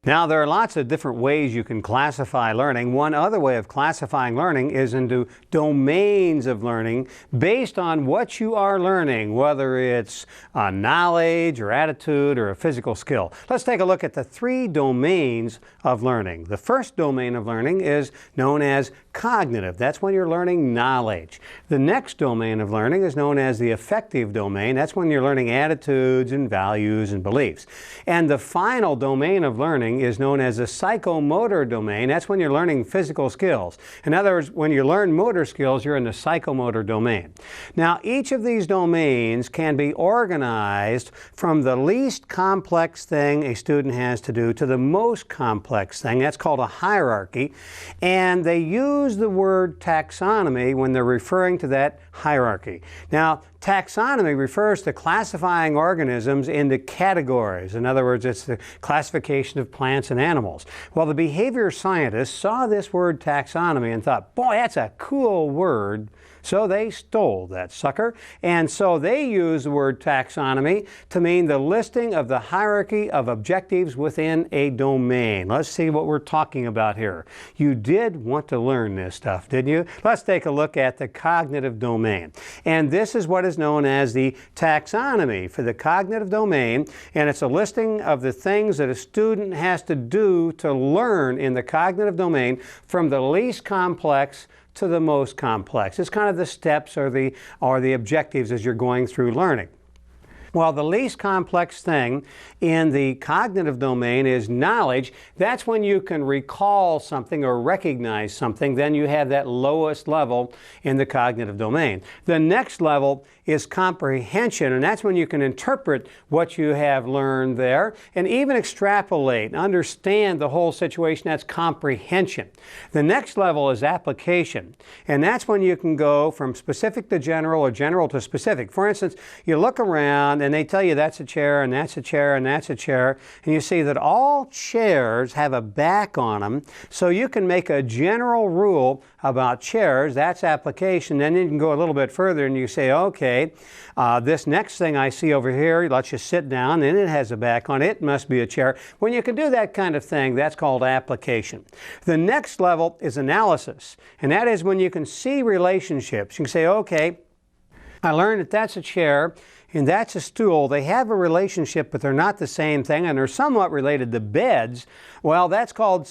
Now, there are lots of different ways you can classify learning. One other way of classifying learning is into domains of learning based on what you are learning, whether it's knowledge or attitude or a physical skill. Let's take a look at the 3 domains of learning. The first domain of learning is known as cognitive. That's when you're learning knowledge. The next domain of learning is known as the affective domain. That's when you're learning attitudes and values and beliefs. And the final domain of learning is known as a psychomotor domain. That's when you're learning physical skills. In other words, when you learn motor skills, you're in the psychomotor domain. Now, each of these domains can be organized from the least complex thing a student has to do to the most complex thing. That's called a hierarchy. And they use the word taxonomy when they're referring to that hierarchy. Now, taxonomy refers to classifying organisms into categories. In other words, it's the classification of plants and animals. Well, the behavior scientists saw this word taxonomy and thought, boy, that's a cool word. So they stole that sucker, and so they used the word taxonomy to mean the listing of the hierarchy of objectives within a domain. Let's see what we're talking about here. You did want to learn this stuff, didn't you? Let's take a look at the cognitive domain. And this is what is known as the taxonomy for the cognitive domain, and it's a listing of the things that a student has to do to learn in the cognitive domain from the least complex to the most complex. It's kind of the steps or the objectives as you're going through learning. Well, the least complex thing in the cognitive domain is knowledge. That's when you can recall something or recognize something. Then you have that lowest level in the cognitive domain. The next level is comprehension, and that's when you can interpret what you have learned there and even extrapolate, understand the whole situation. That's comprehension. The next level is application, and that's when you can go from specific to general or general to specific. For instance, you look around and they tell you that's a chair and that's a chair and that's a chair, and you see that all chairs have a back on them, so you can make a general rule about chairs. That's application. Then you can go a little bit further and you say, okay, this next thing I see over here lets you sit down and it has a back on it. It must be a chair. When you can do that kind of thing, that's called application. The next level is analysis, and that is when you can see relationships. You can say, okay, I learned that that's a chair and that's a stool. They have a relationship, but they're not the same thing, and they're somewhat related to beds. Well, that's called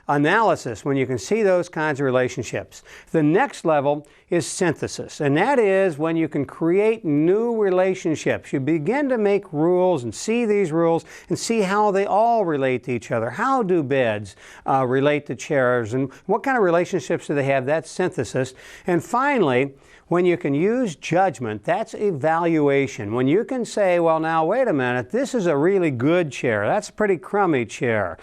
analysis, when you can see those kinds of relationships. The next level is synthesis, and that is when you can create new relationships. You begin to make rules and see these rules and see how they all relate to each other. How do beds relate to chairs, and what kind of relationships do they have? That's synthesis. And finally, when you can use judgment, that's evaluation. When you can say, well, now, wait a minute, this is a really good chair. That's a pretty crummy chair.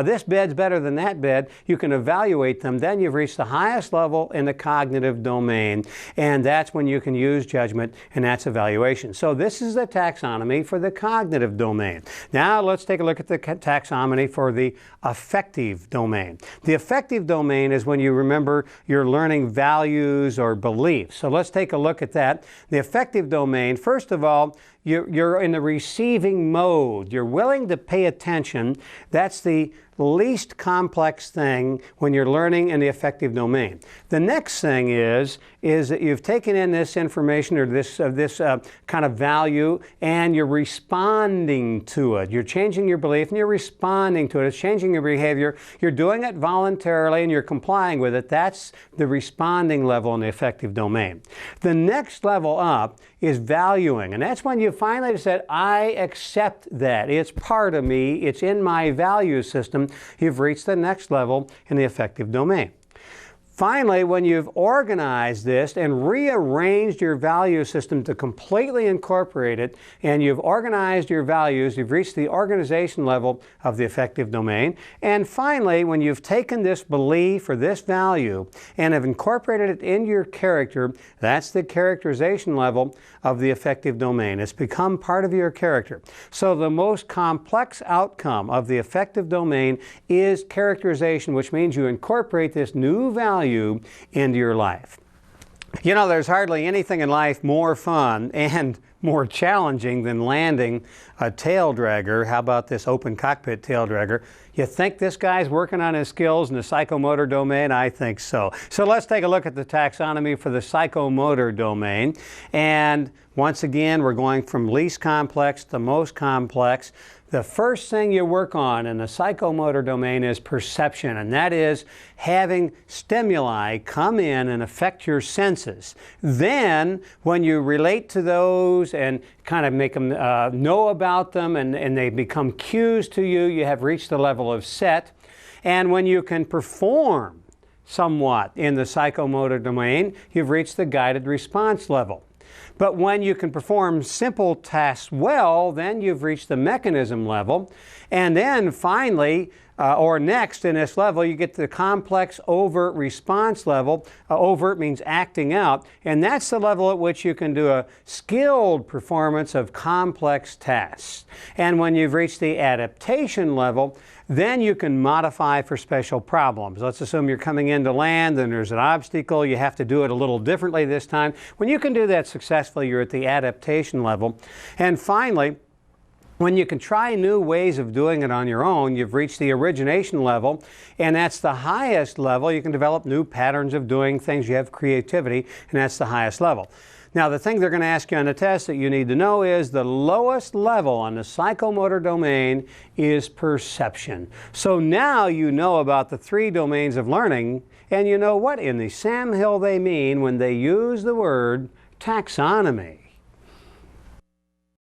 This bed's better than that bed. You can evaluate them. Then you've reached the highest level in the cognitive domain. And that's when you can use judgment, and that's evaluation. So this is the taxonomy for the cognitive domain. Now let's take a look at the taxonomy for the affective domain. The affective domain is when you remember you're learning values or beliefs. So let's take a look at that. The affective domain, first of all, you're in the receiving mode. You're willing to pay attention. That's the least complex thing when you're learning in the affective domain. The next thing is that you've taken in this information or this kind of value, and you're responding to it. You're changing your belief and you're responding to it. It's changing your behavior. You're doing it voluntarily and you're complying with it. That's the responding level in the affective domain. The next level up is valuing, and that's when you finally said, I accept that. It's part of me. It's in my value system. You've reached the next level in the affective domain. Finally, when you've organized this and rearranged your value system to completely incorporate it, and you've organized your values, you've reached the organization level of the affective domain. And finally, when you've taken this belief or this value and have incorporated it into your character, that's the characterization level of the affective domain. It's become part of your character. So the most complex outcome of the affective domain is characterization, which means you incorporate this new value into your life. You know, there's hardly anything in life more fun and more challenging than landing a tail dragger. How about this open cockpit tail dragger? You think this guy's working on his skills in the psychomotor domain? I think so. So let's take a look at the taxonomy for the psychomotor domain. And once again, we're going from least complex to most complex. The first thing you work on in the psychomotor domain is perception, and that is having stimuli come in and affect your senses. Then, when you relate to those and kind of make them know about them and they become cues to you, you have reached the level of set. And when you can perform somewhat in the psychomotor domain, you've reached the guided response level. But when you can perform simple tasks well, then you've reached the mechanism level. And then finally, or next in this level, you get to the complex overt response level. Overt means acting out, and that's the level at which you can do a skilled performance of complex tasks. And when you've reached the adaptation level, then you can modify for special problems. Let's assume you're coming into land and there's an obstacle. You have to do it a little differently this time. When you can do that successfully, you're at the adaptation level. And finally, when you can try new ways of doing it on your own, you've reached the origination level, and that's the highest level. You can develop new patterns of doing things. You have creativity, and that's the highest level. Now, the thing they're going to ask you on the test that you need to know is the lowest level on the psychomotor domain is perception. So now you know about the three domains of learning, and you know what in the Sam Hill they mean when they use the word taxonomy.